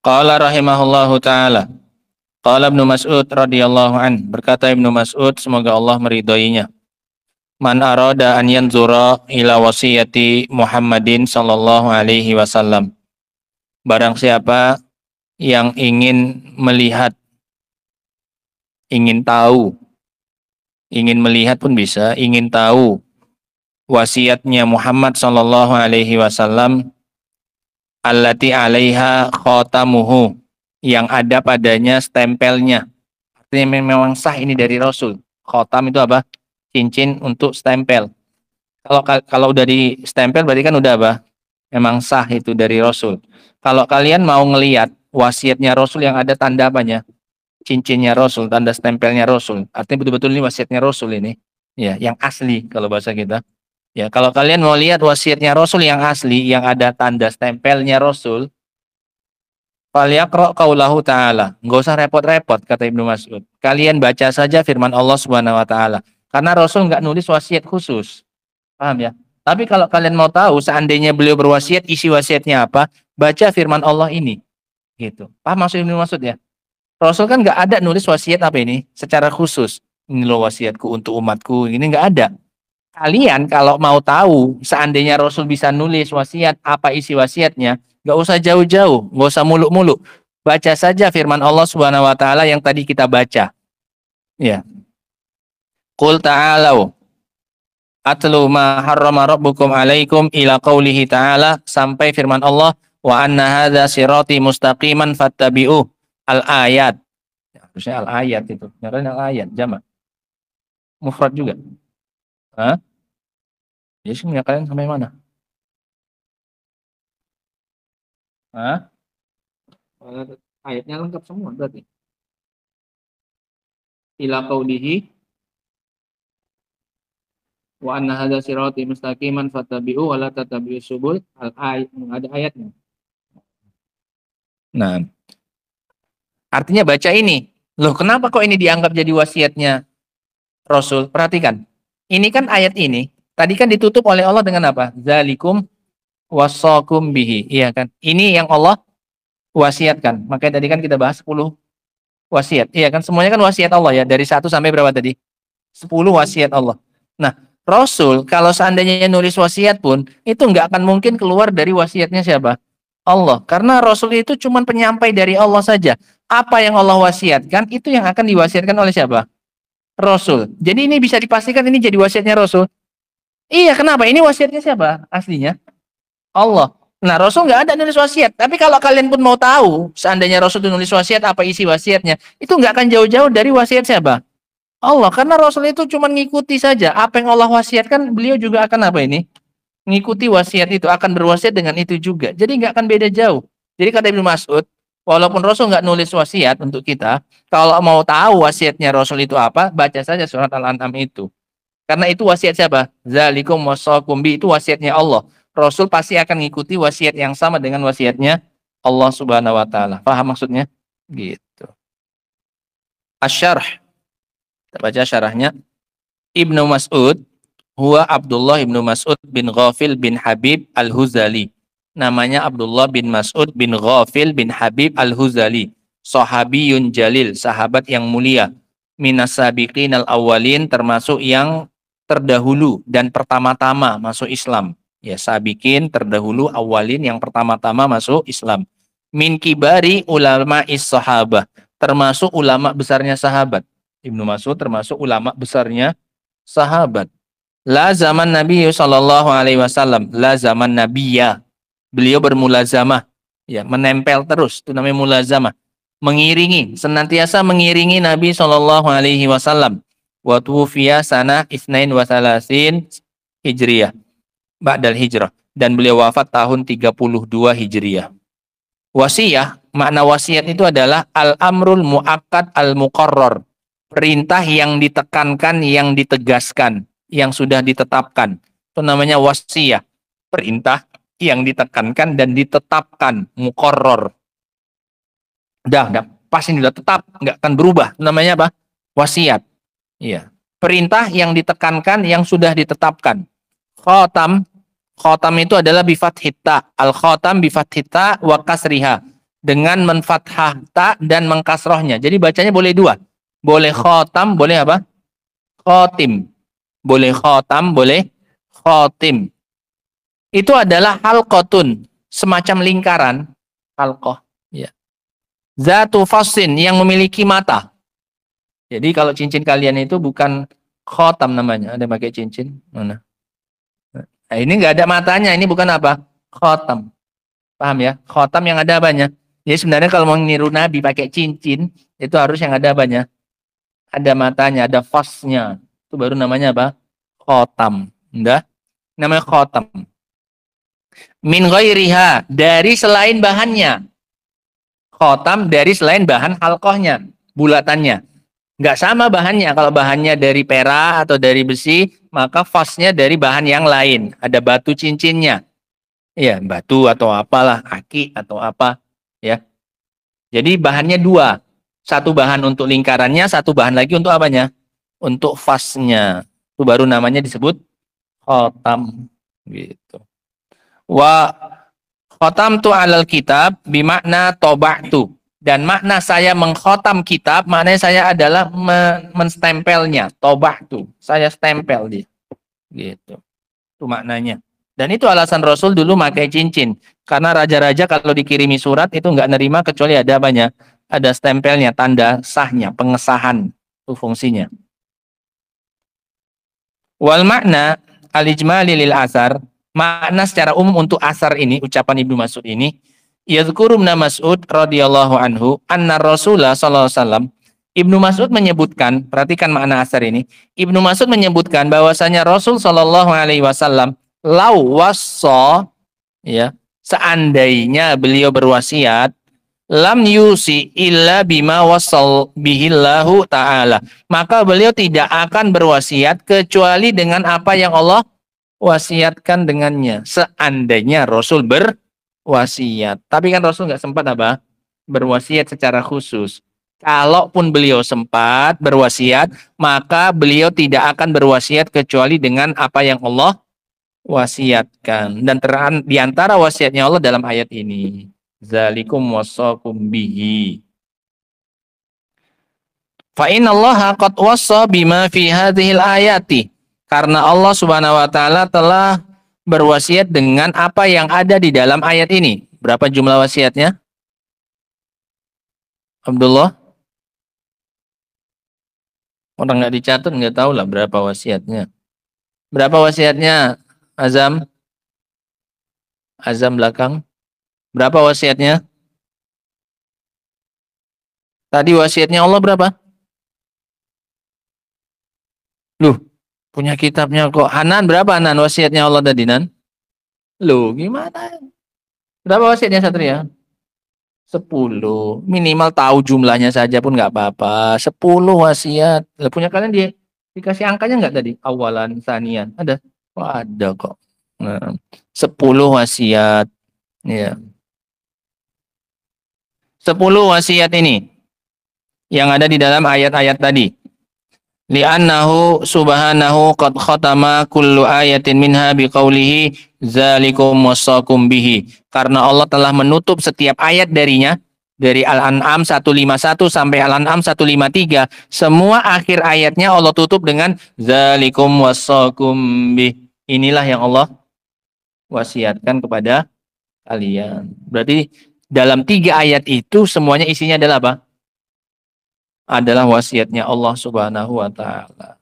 Qala rahimahullahu ta'ala. Qala Ibnu Mas'ud radhiyallahu an. Berkata Ibnu Mas'ud, semoga Allah meridhoinya. Man arada an yanzura ila wasiyati Muhammadin sallallahu alaihi wasallam. Barang siapa yang ingin melihat, ingin tahu, ingin melihat pun bisa, ingin tahu wasiatnya Muhammad sallallahu alaihi wasallam, allati alaiha khatamuhu, yang ada padanya stempelnya. Artinya memang sah ini dari Rasul. Khatam itu apa? Cincin untuk stempel. Kalau udah di stempel berarti kan udah apa? Memang sah itu dari Rasul. Kalau kalian mau ngelihat wasiatnya Rasul yang ada tanda apanya? cincinnya Rasul, tanda stempelnya Rasul. Artinya betul-betul ini wasiatnya Rasul ini. Ya, yang asli kalau bahasa kita. Ya, kalau kalian mau lihat wasiatnya Rasul yang asli, yang ada tanda stempelnya Rasul, falyaqra qaulahu ta'ala. Enggak usah repot-repot kata Ibnu Mas'ud. Kalian baca saja firman Allah Subhanahu wa taala. Karena Rasul enggak nulis wasiat khusus. Paham ya? Tapi kalau kalian mau tahu seandainya beliau berwasiat, isi wasiatnya apa? Baca firman Allah ini. Gitu. Paham maksud Ibnu Mas'ud ya? Rasul kan nggak ada nulis wasiat apa ini secara khusus. Ini loh wasiatku untuk umatku. Ini nggak ada. Kalian kalau mau tahu seandainya Rasul bisa nulis wasiat, apa isi wasiatnya, nggak usah jauh-jauh, nggak usah muluk-muluk. Baca saja firman Allah Subhanahu wa taala yang tadi kita baca. Ya. Qul ta'alau atlu ma harrama rabbukum alaikum ila qaulihi ta'ala sampai firman Allah wa anna hadza sirati mustaqiman fattabi'uh. Al-ayat. Harusnya al-ayat itu. Nyarain al-ayat jamak. Mufrad juga. Hah? Ya sih kalian sampai mana? Hah? Ayatnya lengkap semua berarti. Ila qaulihi wa anna hadza sirati mustaqiman fattabi'u wa la tattabi'us subul. Al-ayat ada ayatnya. Nah, artinya baca ini. Loh, kenapa kok ini dianggap jadi wasiatnya Rasul? Perhatikan. Ini kan ayat ini tadi kan ditutup oleh Allah dengan apa? Zalikum wassakum bihi. Iya kan? Ini yang Allah wasiatkan. Makanya tadi kan kita bahas 10 wasiat. Iya kan? Semuanya kan wasiat Allah ya. Dari 1 sampai berapa tadi? 10 wasiat Allah. Nah, Rasul kalau seandainya nulis wasiat pun itu nggak akan mungkin keluar dari wasiatnya siapa? Allah. Karena Rasul itu cuma penyampai dari Allah saja. Apa yang Allah wasiatkan itu yang akan diwasiatkan oleh siapa? Rasul. Jadi ini bisa dipastikan ini jadi wasiatnya Rasul. Iya, kenapa? Ini wasiatnya siapa aslinya? Allah. Nah, Rasul nggak ada nulis wasiat. Tapi kalau kalian pun mau tahu, seandainya Rasul itu nulis wasiat, apa isi wasiatnya, itu nggak akan jauh-jauh dari wasiat siapa? Allah. Karena Rasul itu cuma ngikuti saja. Apa yang Allah wasiatkan, beliau juga akan apa ini? Ngikuti wasiat itu, akan berwasiat dengan itu juga. Jadi nggak akan beda jauh. Jadi kata Ibnu Mas'ud, walaupun Rasul nggak nulis wasiat untuk kita, kalau mau tahu wasiatnya Rasul itu apa, baca saja surat Al-An'am itu. Karena itu wasiat siapa? Zalikum wassakum bi, itu wasiatnya Allah. Rasul pasti akan mengikuti wasiat yang sama dengan wasiatnya Allah Subhanahu wa taala. Paham maksudnya? Gitu. Asy-syarh. Kita baca syarahnya. Ibnu Mas'ud huwa Abdullah ibnu Mas'ud bin Ghafil bin Habib Al-Huzali. Namanya Abdullah bin Mas'ud bin Ghafil bin Habib Al-Huzali. Sahabiyun jalil, sahabat yang mulia. Minas sabiqin al-awwalin, termasuk yang terdahulu dan pertama-tama masuk Islam. Ya, sabiqin terdahulu, awalin yang pertama-tama masuk Islam. Min kibari ulama is-sahabah, termasuk ulama besarnya sahabat. Ibnu Mas'ud termasuk ulama besarnya sahabat. La zaman Nabi sallallahu alaihi wasallam, la zaman Nabiya. Beliau bermulazamah, ya, menempel terus, itu namanya mulazamah. Mengiringi, senantiasa mengiringi Nabi sallallahu alaihi wasallam. Wa tuwfiya sanah isnain wa salasin Hijriyah. Ba'dal hijrah. Dan beliau wafat tahun 32 Hijriyah. Wasiyah, makna wasiat itu adalah al-amrul mu'akkad al-muqarrar. Perintah yang ditekankan, yang ditegaskan, yang sudah ditetapkan. Itu namanya wasiyah. Perintah yang ditekankan dan ditetapkan, muqarrar. Udah pas ini udah tetap, nggak akan berubah. Itu namanya apa? Wasiat. Iya. Perintah yang ditekankan, yang sudah ditetapkan. Khotam itu adalah bifathit ta. Al-khotam bifathit ta wa kasriha. Dengan menfathah ta dan mengkasrohnya. Jadi bacanya boleh dua. Boleh khotam, boleh apa? Khotim. Boleh khotam, boleh khotim. Itu adalah halqotun. Semacam lingkaran. Halqoh. Ya. Zatu fasin, yang memiliki mata. Jadi kalau cincin kalian itu bukan khotam namanya. Ada pakai cincin. Mana? Nah, ini nggak ada matanya, ini bukan apa? Khotam. Paham ya? Khotam yang ada apanya? Jadi sebenarnya kalau mau niru Nabi pakai cincin, itu harus yang ada apanya? Ada matanya, ada fasnya. Itu baru namanya apa? Khotam. Udah? Namanya khotam. Min ghairiha, dari selain bahannya. Khotam dari selain bahan halqohnya. bulatannya. Nggak sama bahannya. Kalau bahannya dari perak atau dari besi, maka fasnya dari bahan yang lain. Ada batu cincinnya. Ya, batu atau apalah, aki atau apa. Ya. Jadi bahannya dua. Satu bahan untuk lingkarannya, satu bahan lagi untuk apanya? Untuk fasnya. Itu baru namanya disebut khotam. Gitu. Wa khotam tu alal kitab bimakna toba'tu. Dan makna saya mengkhotam kitab, maknanya saya adalah menstempelnya. Toba'tu. Saya stempel dia. Gitu. Itu maknanya. Dan itu alasan Rasul dulu pakai cincin. Karena raja-raja kalau dikirimi surat itu nggak nerima kecuali ada apanya? Ada stempelnya, tanda sahnya, pengesahan. Itu fungsinya. Wal makna al-ijmali lil asar. Makna secara umum untuk asar ini, ucapan Ibnu Mas'ud ini, yadhkuru Ibnu Mas'ud radhiyallahu anhu anna Rasulullah sallallahu alaihi wasallam. Ibnu Mas'ud menyebutkan, perhatikan makna asar ini. Ibnu Mas'ud menyebutkan bahwasanya Rasul sallallahu alaihi wasallam lau wassa, ya, seandainya beliau berwasiat, lam yusi illa bima wasal bihillahu ta'ala. Maka beliau tidak akan berwasiat kecuali dengan apa yang Allah wasiatkan dengannya. Seandainya Rasul berwasiat. Tapi kan Rasul nggak sempat apa? Berwasiat secara khusus. Kalaupun beliau sempat berwasiat, maka beliau tidak akan berwasiat kecuali dengan apa yang Allah wasiatkan. Dan di antara wasiatnya Allah dalam ayat ini. Zalikum wassakum bihi. Fa innallaha qad wassa bima fi hadhil ayati. Karena Allah Subhanahu wa taala telah berwasiat dengan apa yang ada di dalam ayat ini. Berapa jumlah wasiatnya? Abdullah? Orang nggak dicatat nggak tahu lah berapa wasiatnya. Berapa wasiatnya? Azam? Azam belakang. Berapa wasiatnya? Tadi wasiatnya Allah berapa? Loh, punya kitabnya kok. Hanan berapa Hanan wasiatnya Allah tadi Nan? Loh, gimana? Berapa wasiatnya Satria? 10. Minimal tahu jumlahnya saja pun nggak apa-apa. 10 wasiat. Lah punya kalian dikasih angkanya nggak tadi? Awalan, sanian. Ada? Oh, ada kok. Nah, 10 wasiat. Ya. 10 wasiat ini yang ada di dalam ayat-ayat tadi. Li'annahu subhanahu qad khatama kullu ayatin minha biqaulihi zalikum wassakum bihi. Karena Allah telah menutup setiap ayat darinya, dari Al-An'am 151 sampai Al-An'am 153, semua akhir ayatnya Allah tutup dengan zalikum wassakum bihi. Inilah yang Allah wasiatkan kepada kalian. Berarti dalam 3 ayat itu semuanya isinya adalah apa? Adalah wasiatnya Allah Subhanahu wa taala.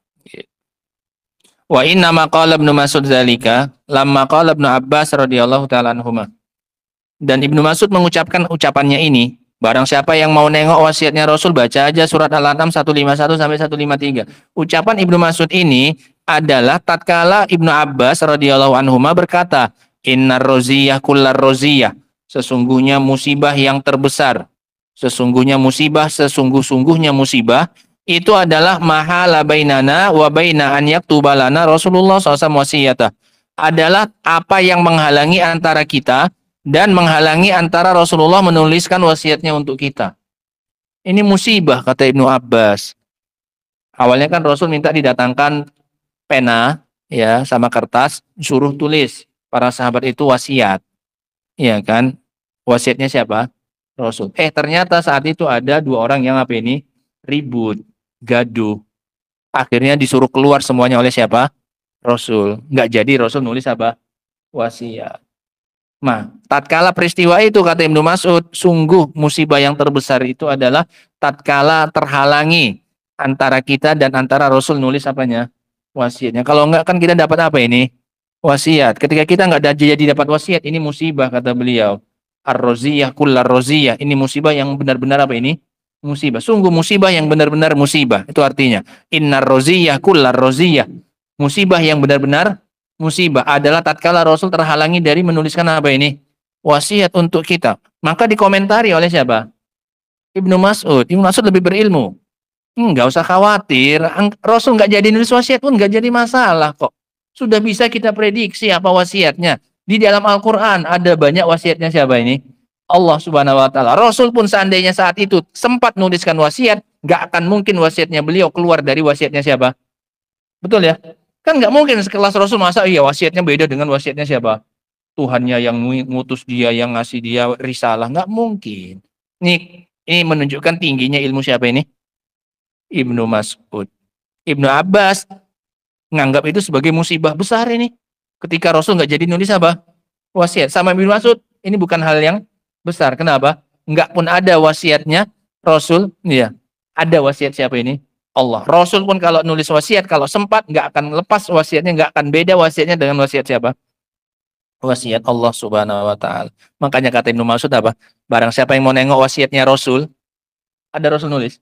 Wa inna ma qala Ibnu Mas'ud zalika lamma qala Ibnu Abbas radhiyallahu taala anhuma. Dan Ibnu Mas'ud mengucapkan ucapannya ini, barang siapa yang mau nengok wasiatnya Rasul baca aja surat Al-An'am 151 sampai 153. Ucapan Ibnu Mas'ud ini adalah tatkala Ibnu Abbas radhiyallahu anhuma berkata, "Innar roziyah kullar roziyah." Sesungguhnya musibah yang terbesar, sesungguhnya musibah, sesungguh-sungguhnya musibah, itu adalah mahala bainana wa baina an yaktuba lana Rasulullah SAW wasiyata. Adalah apa yang menghalangi antara kita dan menghalangi antara Rasulullah menuliskan wasiatnya untuk kita. Ini musibah, kata Ibnu Abbas. Awalnya kan Rasul minta didatangkan pena, ya, sama kertas, suruh tulis. Para sahabat itu wasiat. Iya kan? Wasiatnya siapa? Rasul. Ternyata saat itu ada 2 orang yang apa ini? Ribut, gaduh. Akhirnya disuruh keluar semuanya oleh siapa? Rasul. Nggak jadi Rasul nulis apa? Wasiat. Nah, tatkala peristiwa itu kata Ibnu Mas'ud, sungguh musibah yang terbesar itu adalah tatkala terhalangi antara kita dan antara Rasul nulis apanya? Wasiatnya. Kalau enggak kan kita dapat apa ini? Wasiat. Ketika kita enggak jadi dapat wasiat, ini musibah kata beliau. Ar-roziyah kullar roziyah. Ini musibah yang benar-benar apa ini? Musibah. Sungguh musibah yang benar-benar musibah. Itu artinya. Innar roziyah kullar roziyah. Musibah yang benar-benar musibah adalah tatkala Rasul terhalangi dari menuliskan apa ini? Wasiat untuk kita. Maka dikomentari oleh siapa? Ibnu Mas'ud. Ibnu Mas'ud lebih berilmu. Nggak usah khawatir. Rasul nggak jadi nulis wasiat pun nggak jadi masalah kok. Sudah bisa kita prediksi apa wasiatnya. Di dalam Al-Quran ada banyak wasiatnya siapa ini? Allah Subhanahu Wa Taala. Rasul pun seandainya saat itu sempat nuliskan wasiat, nggak akan mungkin wasiatnya beliau keluar dari wasiatnya siapa? Betul ya? Kan nggak mungkin sekelas Rasul, masa iya wasiatnya beda dengan wasiatnya siapa? Tuhannya yang ngutus dia, yang ngasih dia risalah. Nggak mungkin. Ini menunjukkan tingginya ilmu siapa ini? Ibnu Mas'ud. Ibnu Abbas nganggap itu sebagai musibah besar ini. Ketika Rasul nggak jadi nulis apa? Wasiat. Sama Ibnu Mas'ud, ini bukan hal yang besar. Kenapa? Nggak pun ada wasiatnya Rasul. Iya. Ada wasiat siapa ini? Allah. Rasul pun kalau nulis wasiat, kalau sempat nggak akan lepas wasiatnya, nggak akan beda wasiatnya dengan wasiat siapa? Wasiat Allah Subhanahu Wa Taala. Makanya kata Ibnu Mas'ud apa? Barang siapa yang mau nengok wasiatnya Rasul, ada Rasul nulis?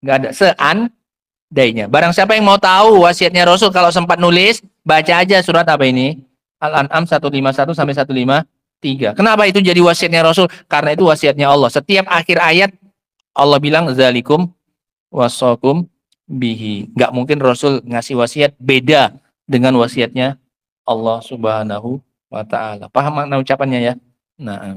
Nggak ada. Seandainya. Barang siapa yang mau tahu wasiatnya Rasul kalau sempat nulis, baca aja surat apa ini? Al-An'am 151 sampai 153. Kenapa itu jadi wasiatnya Rasul? Karena itu wasiatnya Allah. Setiap akhir ayat Allah bilang zalikum wasakum bihi. Nggak mungkin Rasul ngasih wasiat beda dengan wasiatnya Allah Subhanahu Wa Ta'ala. Paham makna ucapannya ya? Nah.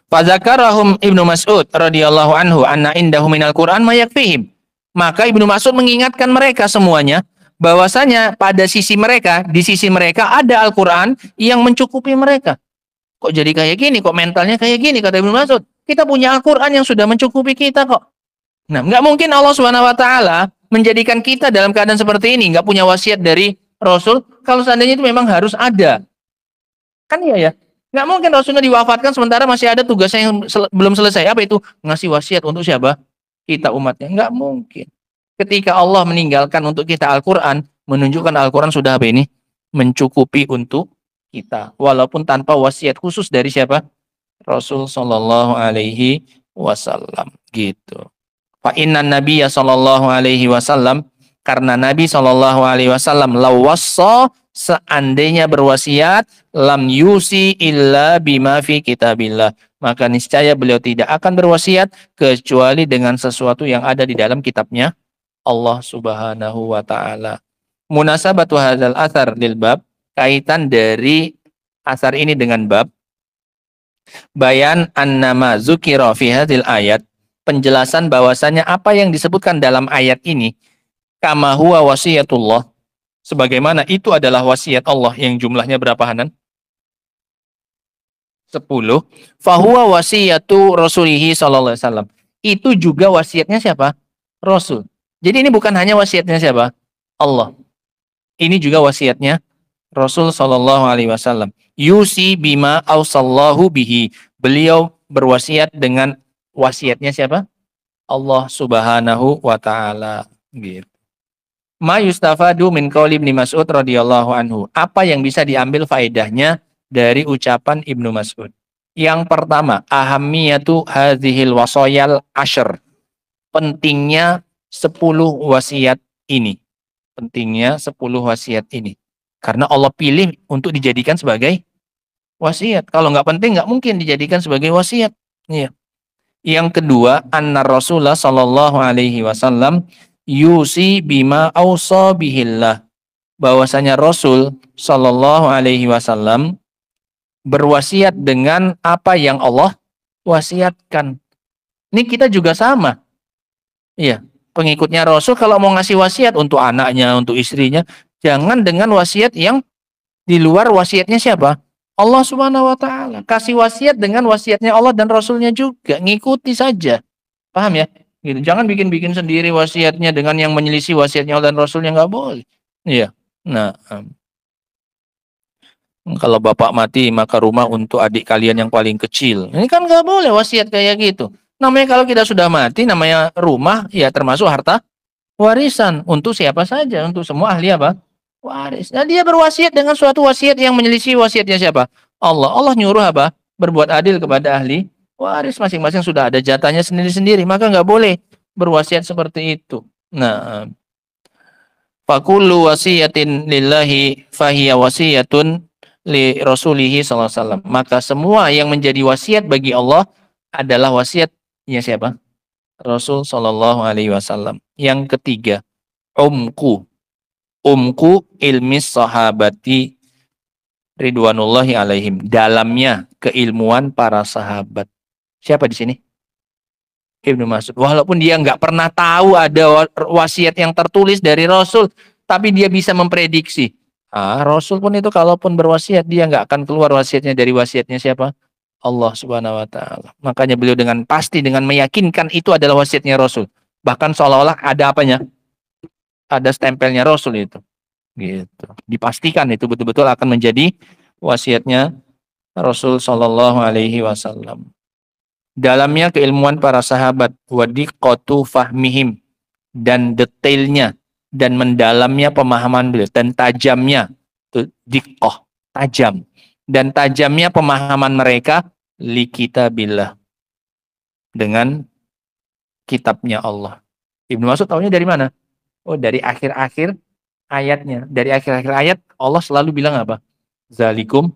Fazakarahum Ibnu Mas'ud radhiyallahu anhu anna indahu minal Qur'an ma yakfihim. Maka Ibnu Mas'ud mengingatkan mereka semuanya bahwasanya pada sisi mereka, di sisi mereka ada Al-Qur'an yang mencukupi mereka. Kok jadi kayak gini? Kok mentalnya kayak gini? Kata Ibnu Mas'ud. Kita punya Al-Qur'an yang sudah mencukupi kita kok. Nah, nggak mungkin Allah Subhanahu Wa Ta'ala menjadikan kita dalam keadaan seperti ini, nggak punya wasiat dari Rasul, kalau seandainya itu memang harus ada. Kan iya ya? Nggak mungkin Rasulnya diwafatkan sementara masih ada tugasnya yang belum selesai. Apa itu? Ngasih wasiat untuk siapa? Kita umatnya. Nggak mungkin. Ketika Allah meninggalkan untuk kita Al-Quran, menunjukkan Al-Quran sudah apa ini? Mencukupi untuk kita. Walaupun tanpa wasiat khusus dari siapa? Rasul Sallallahu Alaihi Wasallam. Gitu. Fa inna Nabiya Sallallahu Alaihi Wasallam, karena Nabi Sallallahu Alaihi Wasallam lawassa, seandainya berwasiat, lam yusi illa bima fi kitabillah, maka niscaya beliau tidak akan berwasiat kecuali dengan sesuatu yang ada di dalam kitabnya Allah Subhanahu Wa Ta'ala. Munasabatu hadzal athar lil bab, kaitan dari asar ini dengan bab, bayan annama zukira fi hadzal ayat, penjelasan bahwasanya apa yang disebutkan dalam ayat ini, kama huwa wasiyatullah, sebagaimana itu adalah wasiat Allah yang jumlahnya berapa Hanan? 10. Fahuwa wasiyatu rasulihi sallallahu alaihi wasallam. Itu juga wasiatnya siapa? Rasul. Jadi ini bukan hanya wasiatnya siapa? Allah. Ini juga wasiatnya Rasul sallallahu alaihi wasallam. Yusi bima ausallahu bihi. Beliau berwasiat dengan wasiatnya siapa? Allah Subhanahu Wa Ta'ala. Gitu. Ma yustafadu min qauli Ibnu Mas'ud radhiyallahu anhu. Apa yang bisa diambil faedahnya dari ucapan Ibnu Mas'ud? Yang pertama, ahammiyatu hadzihil wasayal ashr. Pentingnya 10 wasiat ini. Pentingnya 10 wasiat ini. Karena Allah pilih untuk dijadikan sebagai wasiat. Kalau nggak penting, nggak mungkin dijadikan sebagai wasiat. Iya. Yang kedua, anna Rasulullah sallallahu alaihi wasallam yusi bima ausa bihillah, bahwasanya Rasul sallallahu alaihi wasallam berwasiat dengan apa yang Allah wasiatkan. Ini kita juga sama. Iya, pengikutnya Rasul kalau mau ngasih wasiat untuk anaknya, untuk istrinya, jangan dengan wasiat yang di luar wasiatnya siapa? Allah Subhanahu Wa Ta'ala. Kasih wasiat dengan wasiatnya Allah dan Rasulnya juga, ngikuti saja. Paham ya? Gitu. Jangan bikin-bikin sendiri wasiatnya dengan yang menyelisih wasiatnya Allah dan Rasulnya, nggak boleh. Iya. Nah, kalau bapak mati maka rumah untuk adik kalian yang paling kecil. Ini kan nggak boleh wasiat kayak gitu. Namanya kalau kita sudah mati, namanya rumah ya termasuk harta warisan untuk siapa saja, untuk semua ahli apa? Waris. Nah, dia berwasiat dengan suatu wasiat yang menyelisih wasiatnya siapa? Allah. Allah nyuruh apa? Berbuat adil kepada ahli waris, masing-masing sudah ada jatahnya sendiri-sendiri, maka nggak boleh berwasiat seperti itu. Nah, fakullu wasiyatin lillahi fahiya wasiyatun li rasulihi sallallahu alaihi wasallam. Maka semua yang menjadi wasiat bagi Allah adalah wasiatnya siapa? Rasul Shallallahu Alaihi Wasallam. Yang ketiga, umku ilmi sahabati ridwanullahi alaihim, dalamnya keilmuan para sahabat. Siapa di sini? Ibnu Mas'ud. Walaupun dia nggak pernah tahu ada wasiat yang tertulis dari Rasul, tapi dia bisa memprediksi. Rasul pun itu kalaupun berwasiat, dia nggak akan keluar wasiatnya dari wasiatnya siapa? Allah Subhanahu wa taala. Makanya beliau dengan pasti, dengan meyakinkan itu adalah wasiatnya Rasul. Bahkan seolah-olah ada apanya? Ada stempelnya Rasul itu. Gitu. Dipastikan itu betul-betul akan menjadi wasiatnya Rasul sallallahu alaihi wasallam. Dalamnya keilmuan para sahabat, wadiqatu fahmihim, dan detailnya dan mendalamnya pemahaman beliau, dan tajamnya, diqqah, tajam, dan tajamnya pemahaman mereka li kitabillah, dengan kitabnya Allah. Ibnu Mas'ud tahunya dari mana? Oh, dari akhir-akhir ayatnya. Dari akhir-akhir ayat Allah selalu bilang apa? Zalikum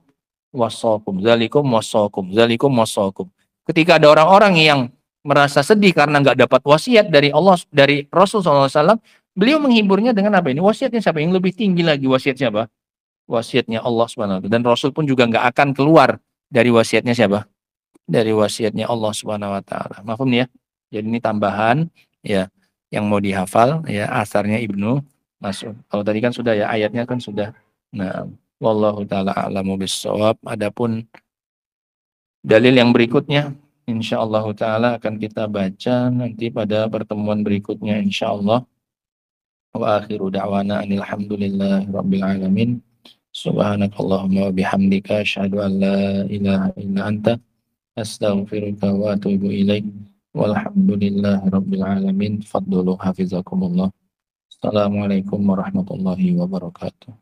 wassakum, zalikum wassakum, zalikum wassakum. Ketika ada orang-orang yang merasa sedih karena nggak dapat wasiat dari Allah, dari Rasul SAW, beliau menghiburnya dengan apa ini? Wasiatnya siapa? Yang lebih tinggi lagi, wasiatnya apa? Wasiatnya Allah SWT. Dan Rasul pun juga nggak akan keluar dari wasiatnya siapa? Dari wasiatnya Allah SWT. Mafhum nih ya? Jadi ini tambahan ya yang mau dihafal ya, asarnya Ibnu Mas'ud. Kalau tadi kan sudah ya, ayatnya kan sudah. Nah, wallahu taala a'lamu bissawab. Adapun dalil yang berikutnya insyaallah taala akan kita baca nanti pada pertemuan berikutnya insyaallah. Wa akhiru da'wana alhamdulillahi rabbil alamin. Subhanakallahumma wa bihamdika asyhadu an la ilaha illa anta astaghfiruka wa atubu ilaik. Walhamdulillahi rabbil alamin. Fadlu hafizakumullah. Assalamualaikum warahmatullahi wabarakatuh.